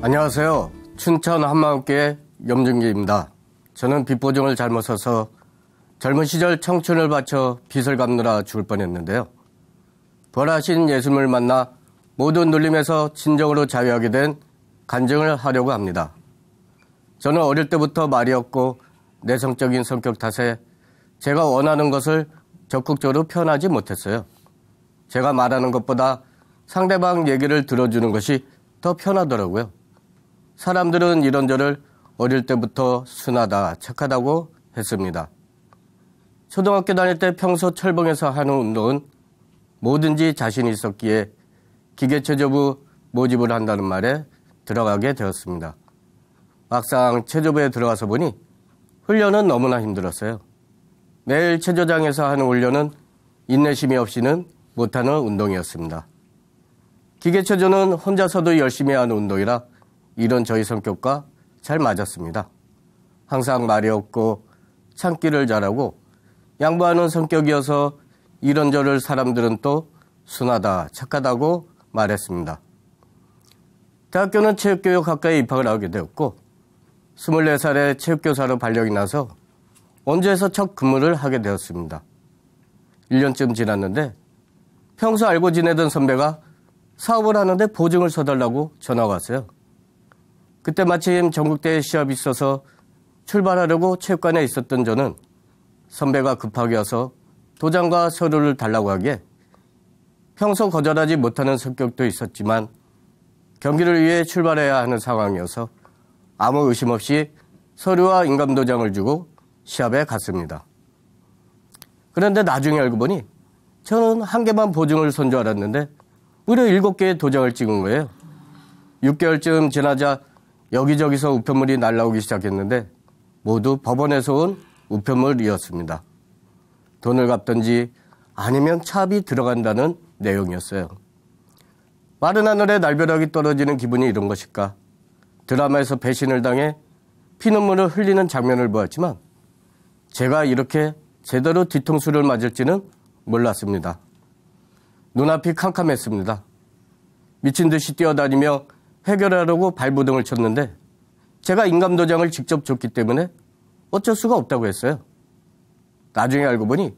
안녕하세요. 춘천 한마음교회 염준기입니다. 저는 빚 보증을 잘못 서서 젊은 시절 청춘을 바쳐 빚을 갚느라 죽을 뻔했는데요. 부활하신 예수님을 만나 모든 눌림에서 진정으로 자유하게 된 간증을 하려고 합니다. 저는 어릴 때부터 말이 없고 내성적인 성격 탓에 제가 원하는 것을 적극적으로 표현하지 못했어요. 제가 말하는 것보다 상대방 얘기를 들어주는 것이 더 편하더라고요. 사람들은 이런 저를 어릴 때부터 순하다, 착하다고 했습니다. 초등학교 다닐 때 평소 철봉에서 하는 운동은 뭐든지 자신이 있었기에 기계체조부 모집을 한다는 말에 들어가게 되었습니다. 막상 체조부에 들어가서 보니 훈련은 너무나 힘들었어요. 매일 체조장에서 하는 훈련은 인내심이 없이는 못하는 운동이었습니다. 기계체조는 혼자서도 열심히 하는 운동이라 이런 저희 성격과 잘 맞았습니다. 항상 말이 없고 참기를 잘하고 양보하는 성격이어서 이런저런 사람들은 또 순하다, 착하다고 말했습니다. 대학교는 체육교육학과에 입학을 하게 되었고 24살에 체육교사로 발령이 나서 원주에서 첫 근무를 하게 되었습니다. 1년쯤 지났는데 평소 알고 지내던 선배가 사업을 하는데 보증을 서달라고 전화가 왔어요. 그때 마침 전국대회 시합이 있어서 출발하려고 체육관에 있었던 저는 선배가 급하게 와서 도장과 서류를 달라고 하기에 평소 거절하지 못하는 성격도 있었지만 경기를 위해 출발해야 하는 상황이어서 아무 의심 없이 서류와 인감도장을 주고 시합에 갔습니다. 그런데 나중에 알고 보니 저는 한 개만 보증을 선 줄 알았는데 무려 7개의 도장을 찍은 거예요. 6개월쯤 지나자 여기저기서 우편물이 날라오기 시작했는데 모두 법원에서 온 우편물이었습니다. 돈을 갚든지 아니면 차압이 들어간다는 내용이었어요. 마른 하늘에 날벼락이 떨어지는 기분이 이런 것일까? 드라마에서 배신을 당해 피눈물을 흘리는 장면을 보았지만 제가 이렇게 제대로 뒤통수를 맞을지는 몰랐습니다. 눈앞이 캄캄했습니다. 미친 듯이 뛰어다니며 해결하려고 발부등을 쳤는데 제가 인감도장을 직접 줬기 때문에 어쩔 수가 없다고 했어요. 나중에 알고 보니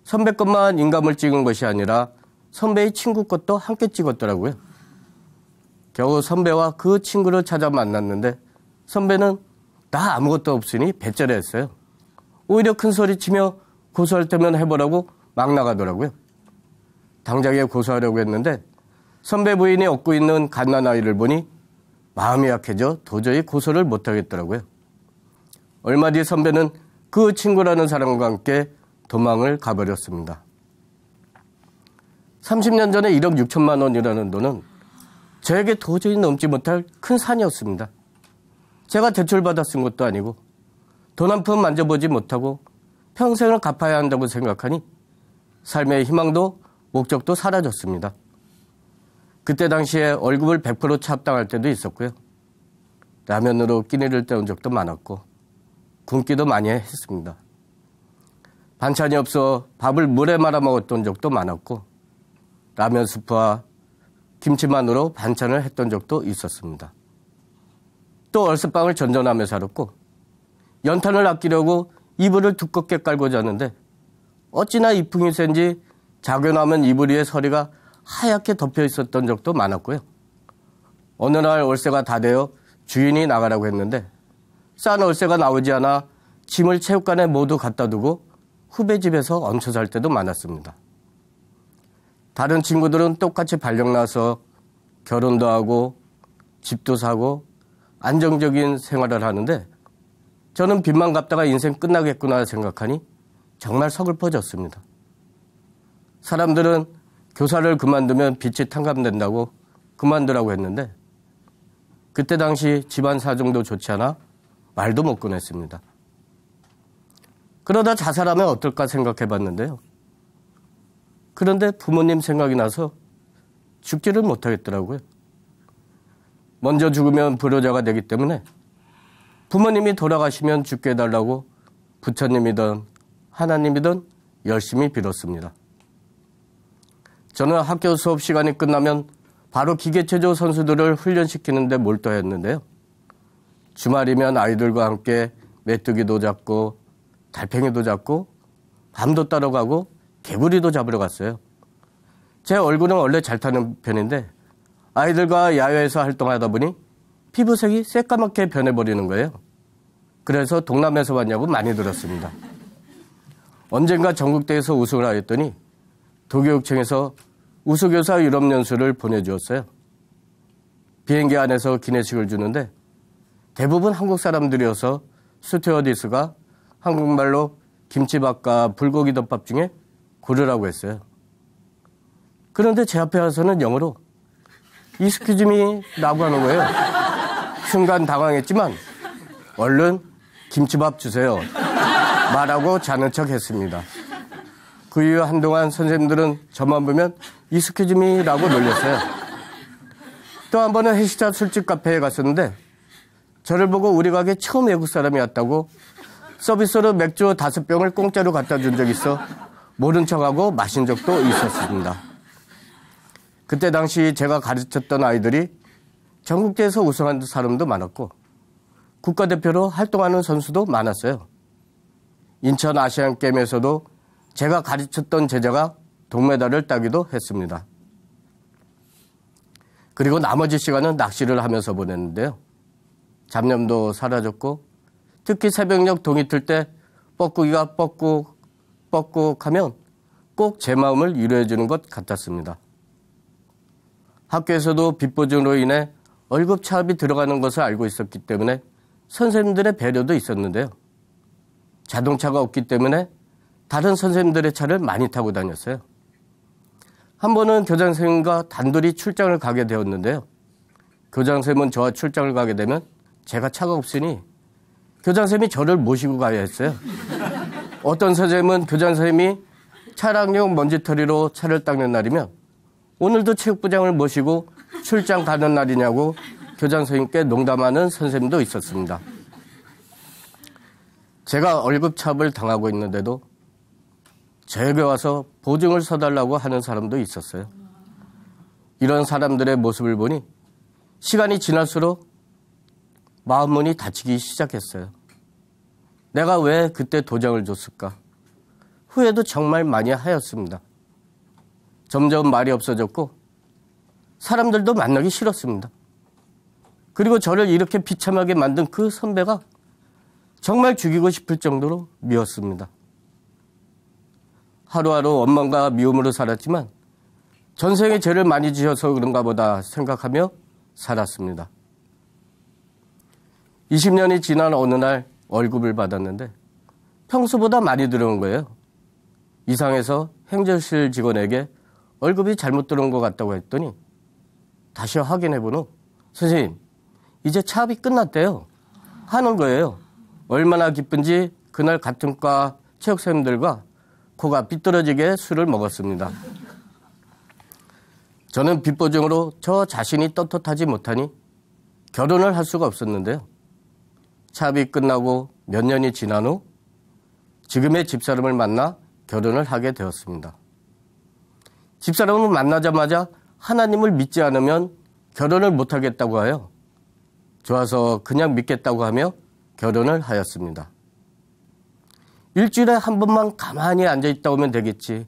선배 것만 인감을 찍은 것이 아니라 선배의 친구 것도 함께 찍었더라고요. 겨우 선배와 그 친구를 찾아 만났는데 선배는 나 아무것도 없으니 배째려했어요. 오히려 큰 소리 치며 고소할 때면 해보라고 막 나가더라고요. 당장에 고소하려고 했는데 선배 부인이 얻고 있는 갓난아이를 보니 마음이 약해져 도저히 고소를 못하겠더라고요. 얼마 뒤 선배는 그 친구라는 사람과 함께 도망을 가버렸습니다. 30년 전에 1억 6천만 원이라는 돈은 저에게 도저히 넘지 못할 큰 산이었습니다. 제가 대출받아 쓴 것도 아니고 돈 한 푼 만져보지 못하고 평생을 갚아야 한다고 생각하니 삶의 희망도 목적도 사라졌습니다. 그때 당시에 월급을 100% 차압당할 때도 있었고요. 라면으로 끼니를 때운 적도 많았고 굶기도 많이 했습니다. 반찬이 없어 밥을 물에 말아 먹었던 적도 많았고 라면 스프와 김치만으로 반찬을 했던 적도 있었습니다. 또 얼스빵을 전전하며 살았고 연탄을 아끼려고 이불을 두껍게 깔고 자는데 어찌나 이풍이 센지 자고 나면 이불 위에 서리가 하얗게 덮여 있었던 적도 많았고요. 어느 날 월세가 다 되어 주인이 나가라고 했는데 싼 월세가 나오지 않아 짐을 체육관에 모두 갖다 두고 후배 집에서 얹혀 살 때도 많았습니다. 다른 친구들은 똑같이 발령 나서 결혼도 하고 집도 사고 안정적인 생활을 하는데 저는 빚만 갚다가 인생 끝나겠구나 생각하니 정말 서글퍼졌습니다. 사람들은 교사를 그만두면 빚이 탕감된다고 그만두라고 했는데 그때 당시 집안 사정도 좋지 않아 말도 못 꺼냈습니다. 그러다 자살하면 어떨까 생각해봤는데요. 그런데 부모님 생각이 나서 죽지를 못하겠더라고요. 먼저 죽으면 불효자가 되기 때문에 부모님이 돌아가시면 죽게 해달라고 부처님이든 하나님이든 열심히 빌었습니다. 저는 학교 수업 시간이 끝나면 바로 기계체조 선수들을 훈련시키는 데 몰두했는데요. 주말이면 아이들과 함께 메뚜기도 잡고 달팽이도 잡고 밤도 따라가고 개구리도 잡으러 갔어요. 제 얼굴은 원래 잘 타는 편인데 아이들과 야외에서 활동하다 보니 피부색이 새까맣게 변해버리는 거예요. 그래서 동남에서 왔냐고 많이 들었습니다. 언젠가 전국대회에서 우승을 하였더니 도교육청에서 우수교사 유럽연수를 보내주었어요. 비행기 안에서 기내식을 주는데 대부분 한국 사람들이어서 스튜어디스가 한국말로 김치밥과 불고기 덮밥 중에 고르라고 했어요. 그런데 제 앞에 와서는 영어로 Excuse me 라고 하는 거예요. 순간 당황했지만 얼른 김치밥 주세요 말하고 자는 척 했습니다. 그 이후 한동안 선생님들은 저만 보면 Excuse me 라고 놀렸어요. 또 한 번은 해시자 술집 카페에 갔었는데 저를 보고 우리 가게 처음 외국 사람이 왔다고 서비스로 맥주 5병을 공짜로 갖다 준 적이 있어 모른 척하고 마신 적도 있었습니다. 그때 당시 제가 가르쳤던 아이들이 전국대회에서 우승한 사람도 많았고 국가대표로 활동하는 선수도 많았어요. 인천 아시안게임에서도 제가 가르쳤던 제자가 동메달을 따기도 했습니다. 그리고 나머지 시간은 낚시를 하면서 보냈는데요. 잡념도 사라졌고 특히 새벽녘 동이 틀 때 뻐꾸기가 뻐꾹 하면 꼭 제 마음을 위로해 주는 것 같았습니다. 학교에서도 빚보증으로 인해 월급 차압이 들어가는 것을 알고 있었기 때문에 선생님들의 배려도 있었는데요. 자동차가 없기 때문에 다른 선생님들의 차를 많이 타고 다녔어요. 한 번은 교장선생님과 단둘이 출장을 가게 되었는데요. 교장선생님은 저와 출장을 가게 되면 제가 차가 없으니 교장선생님이 저를 모시고 가야 했어요. 어떤 선생님은 교장선생님이 차량용 먼지털이로 차를 닦는 날이면 오늘도 체육부장을 모시고 출장 가는 날이냐고 교장선생님께 농담하는 선생님도 있었습니다. 제가 월급 차압을 당하고 있는데도 저에게 와서 보증을 서달라고 하는 사람도 있었어요. 이런 사람들의 모습을 보니 시간이 지날수록 마음문이 닫히기 시작했어요. 내가 왜 그때 도장을 줬을까? 후회도 정말 많이 하였습니다. 점점 말이 없어졌고 사람들도 만나기 싫었습니다. 그리고 저를 이렇게 비참하게 만든 그 선배가 정말 죽이고 싶을 정도로 미웠습니다. 하루하루 원망과 미움으로 살았지만 전생에 죄를 많이 지어서 그런가 보다 생각하며 살았습니다. 20년이 지난 어느 날 월급을 받았는데 평소보다 많이 들어온 거예요. 이상해서 행정실 직원에게 월급이 잘못 들어온 것 같다고 했더니 다시 확인해본 후 선생님 이제 차압이 끝났대요 하는 거예요. 얼마나 기쁜지 그날 같은 과 체육선생님들과 코가 삐뚤어지게 술을 먹었습니다. 저는 빚보증으로 저 자신이 떳떳하지 못하니 결혼을 할 수가 없었는데요. 차압이 끝나고 몇 년이 지난 후 지금의 집사람을 만나 결혼을 하게 되었습니다. 집사람을 만나자마자 하나님을 믿지 않으면 결혼을 못하겠다고 하여 좋아서 그냥 믿겠다고 하며 결혼을 하였습니다. 일주일에 한 번만 가만히 앉아있다 오면 되겠지.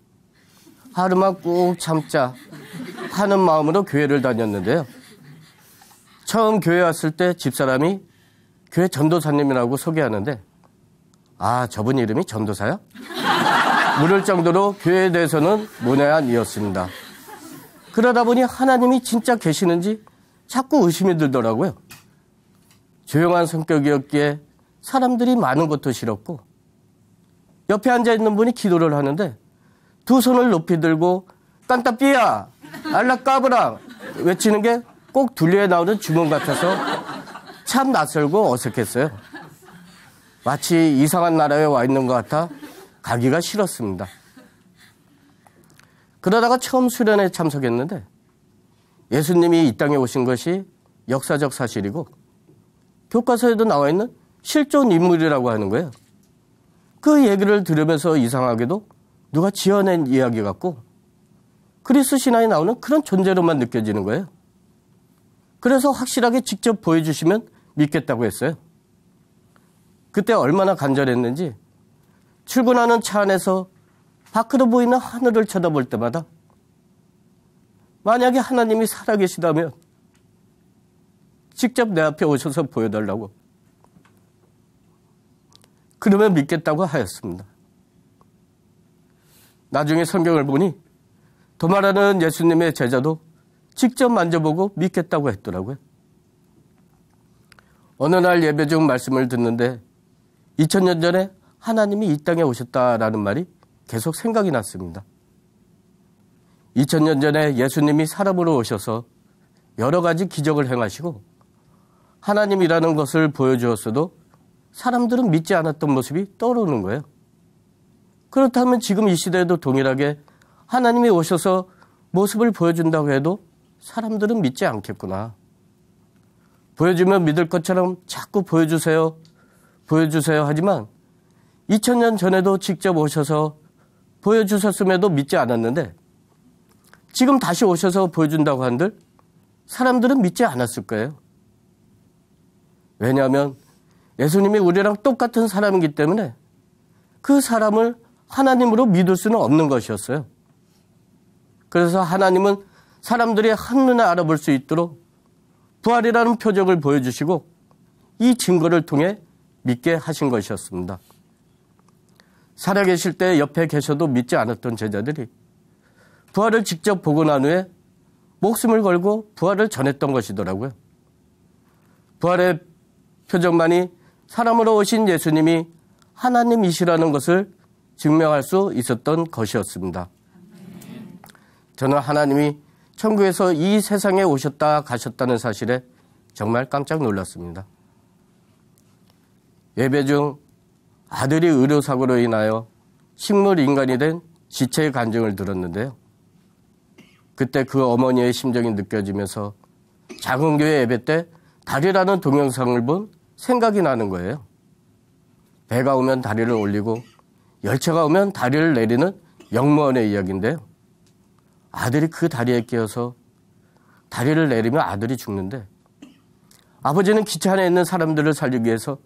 하루만 꾹 참자 하는 마음으로 교회를 다녔는데요. 처음 교회 왔을 때 집사람이 교회 전도사님이라고 소개하는데 아 저분 이름이 전도사야? 물을 정도로 교회에 대해서는 문외한이었습니다. 그러다 보니 하나님이 진짜 계시는지 자꾸 의심이 들더라고요. 조용한 성격이었기에 사람들이 많은 것도 싫었고 옆에 앉아있는 분이 기도를 하는데 두 손을 높이 들고 깐따삐야 알라까브랑 외치는 게 꼭 둘리에 나오는 주문 같아서 참 낯설고 어색했어요. 마치 이상한 나라에 와 있는 것 같아 가기가 싫었습니다. 그러다가 처음 수련회에 참석했는데 예수님이 이 땅에 오신 것이 역사적 사실이고 교과서에도 나와 있는 실존 인물이라고 하는 거예요. 그 얘기를 들으면서 이상하게도 누가 지어낸 이야기 같고 그리스 신화에 나오는 그런 존재로만 느껴지는 거예요. 그래서 확실하게 직접 보여주시면 믿겠다고 했어요. 그때 얼마나 간절했는지 출근하는 차 안에서 밖으로 보이는 하늘을 쳐다볼 때마다 만약에 하나님이 살아계시다면 직접 내 앞에 오셔서 보여달라고, 그러면 믿겠다고 하였습니다. 나중에 성경을 보니 도마라는 예수님의 제자도 직접 만져보고 믿겠다고 했더라고요. 어느 날 예배 중 말씀을 듣는데 2000년 전에 하나님이 이 땅에 오셨다라는 말이 계속 생각이 났습니다. 2000년 전에 예수님이 사람으로 오셔서 여러 가지 기적을 행하시고 하나님이라는 것을 보여주었어도 사람들은 믿지 않았던 모습이 떠오르는 거예요. 그렇다면 지금 이 시대에도 동일하게 하나님이 오셔서 모습을 보여준다고 해도 사람들은 믿지 않겠구나. 보여주면 믿을 것처럼 자꾸 보여주세요, 보여주세요 하지만 2000년 전에도 직접 오셔서 보여주셨음에도 믿지 않았는데 지금 다시 오셔서 보여준다고 한들 사람들은 믿지 않았을 거예요. 왜냐하면 예수님이 우리랑 똑같은 사람이기 때문에 그 사람을 하나님으로 믿을 수는 없는 것이었어요. 그래서 하나님은 사람들이 한눈에 알아볼 수 있도록 부활이라는 표적을 보여주시고 이 증거를 통해 믿게 하신 것이었습니다. 살아계실 때 옆에 계셔도 믿지 않았던 제자들이 부활을 직접 보고 난 후에 목숨을 걸고 부활을 전했던 것이더라고요. 부활의 표적만이 사람으로 오신 예수님이 하나님이시라는 것을 증명할 수 있었던 것이었습니다. 저는 하나님이 천국에서 이 세상에 오셨다 가셨다는 사실에 정말 깜짝 놀랐습니다. 예배 중 아들이 의료사고로 인하여 식물인간이 된 지체의 간증을 들었는데요. 그때 그 어머니의 심정이 느껴지면서 작은 교회 예배 때 다리라는 동영상을 본 생각이 나는 거예요. 배가 오면 다리를 올리고 열차가 오면 다리를 내리는 역무원의 이야기인데요. 아들이 그 다리에 끼어서 다리를 내리면 아들이 죽는데 아버지는 기차 안에 있는 사람들을 살리기 위해서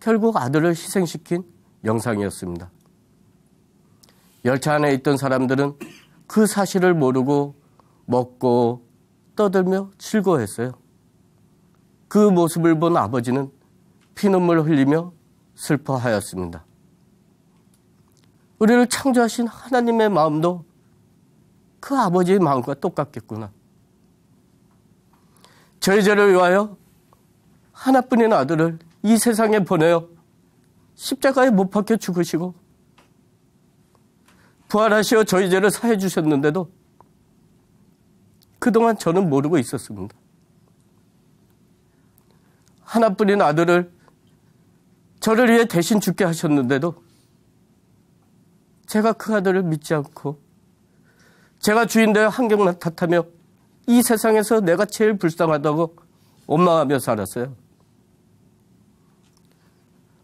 결국 아들을 희생시킨 영상이었습니다. 열차 안에 있던 사람들은 그 사실을 모르고 먹고 떠들며 즐거워했어요. 그 모습을 본 아버지는 피눈물 흘리며 슬퍼하였습니다. 우리를 창조하신 하나님의 마음도 그 아버지의 마음과 똑같겠구나. 저희 죄를 위하여 하나뿐인 아들을 이 세상에 보내어 십자가에 못 박혀 죽으시고 부활하시어 저희 죄를 사해 주셨는데도 그동안 저는 모르고 있었습니다. 하나뿐인 아들을 저를 위해 대신 죽게 하셨는데도 제가 그 아들을 믿지 않고 제가 주인 되어 환경만 탓하며 이 세상에서 내가 제일 불쌍하다고 원망하며 살았어요.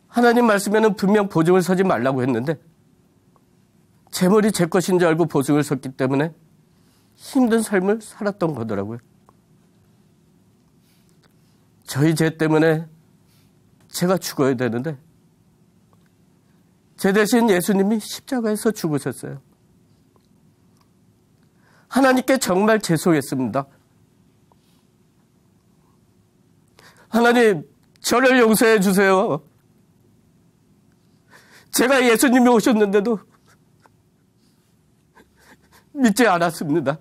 하나님 말씀에는 분명 보증을 서지 말라고 했는데 제 머리 제 것인 줄 알고 보증을 섰기 때문에 힘든 삶을 살았던 거더라고요. 저희 죄 때문에 제가 죽어야 되는데 제 대신 예수님이 십자가에서 죽으셨어요. 하나님께 정말 죄송했습니다. 하나님, 저를 용서해 주세요. 제가 예수님이 오셨는데도 믿지 않았습니다.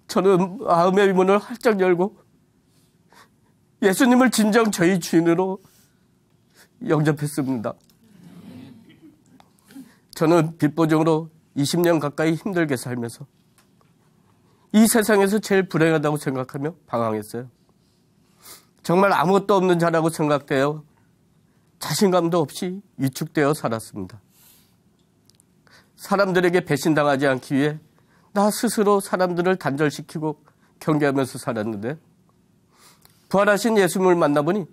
저는 마음의 문을 활짝 열고 예수님을 진정 저희 주인으로 영접했습니다. 저는 빚보증으로 20년 가까이 힘들게 살면서 이 세상에서 제일 불행하다고 생각하며 방황했어요. 정말 아무것도 없는 자라고 생각되어 자신감도 없이 위축되어 살았습니다. 사람들에게 배신당하지 않기 위해 나 스스로 사람들을 단절시키고 경계하면서 살았는데 부활하신 예수님을 만나보니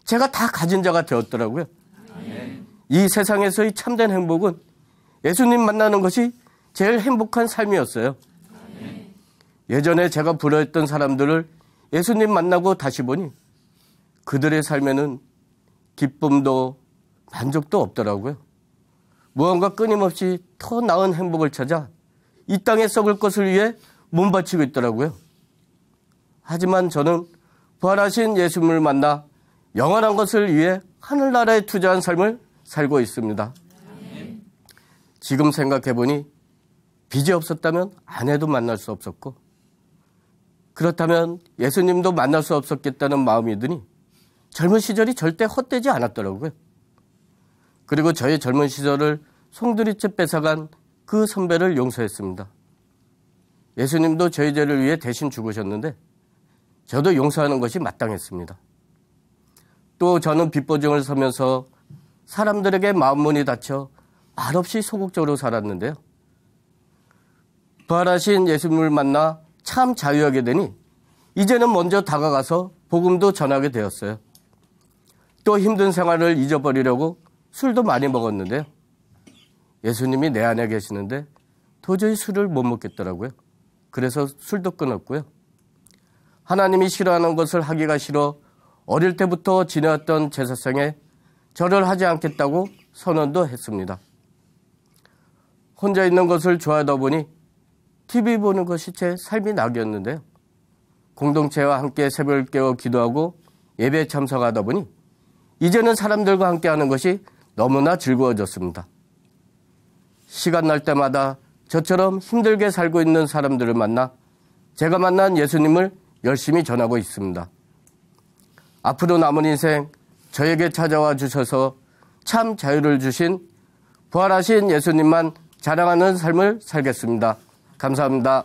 제가 다 가진 자가 되었더라고요. 이 세상에서의 참된 행복은 예수님 만나는 것이 제일 행복한 삶이었어요. 예전에 제가 부러웠던 사람들을 예수님 만나고 다시 보니 그들의 삶에는 기쁨도 만족도 없더라고요. 무언가 끊임없이 더 나은 행복을 찾아 이 땅에 썩을 것을 위해 몸바치고 있더라고요. 하지만 저는 부활하신 예수님을 만나 영원한 것을 위해 하늘나라에 투자한 삶을 살고 있습니다. 지금 생각해보니 빚이 없었다면 아내도 만날 수 없었고 그렇다면 예수님도 만날 수 없었겠다는 마음이 드니 젊은 시절이 절대 헛되지 않았더라고요. 그리고 저의 젊은 시절을 송두리째 뺏어간 그 선배를 용서했습니다. 예수님도 저희 죄를 위해 대신 죽으셨는데 저도 용서하는 것이 마땅했습니다. 또 저는 빚보증을 서면서 사람들에게 마음문이 닫혀 말없이 소극적으로 살았는데요. 부활하신 예수님을 만나 참 자유하게 되니 이제는 먼저 다가가서 복음도 전하게 되었어요. 또 힘든 생활을 잊어버리려고 술도 많이 먹었는데요. 예수님이 내 안에 계시는데 도저히 술을 못 먹겠더라고요. 그래서 술도 끊었고요. 하나님이 싫어하는 것을 하기가 싫어 어릴 때부터 지내왔던 제사상에 절을 하지 않겠다고 선언도 했습니다. 혼자 있는 것을 좋아하다 보니 TV 보는 것이 제 삶이 낙이었는데요. 공동체와 함께 새벽을 깨워 기도하고 예배에 참석하다 보니 이제는 사람들과 함께 하는 것이 너무나 즐거워졌습니다. 시간 날 때마다 저처럼 힘들게 살고 있는 사람들을 만나 제가 만난 예수님을 열심히 전하고 있습니다. 앞으로 남은 인생 저에게 찾아와 주셔서 참 자유를 주신 부활하신 예수님만 자랑하는 삶을 살겠습니다. 감사합니다.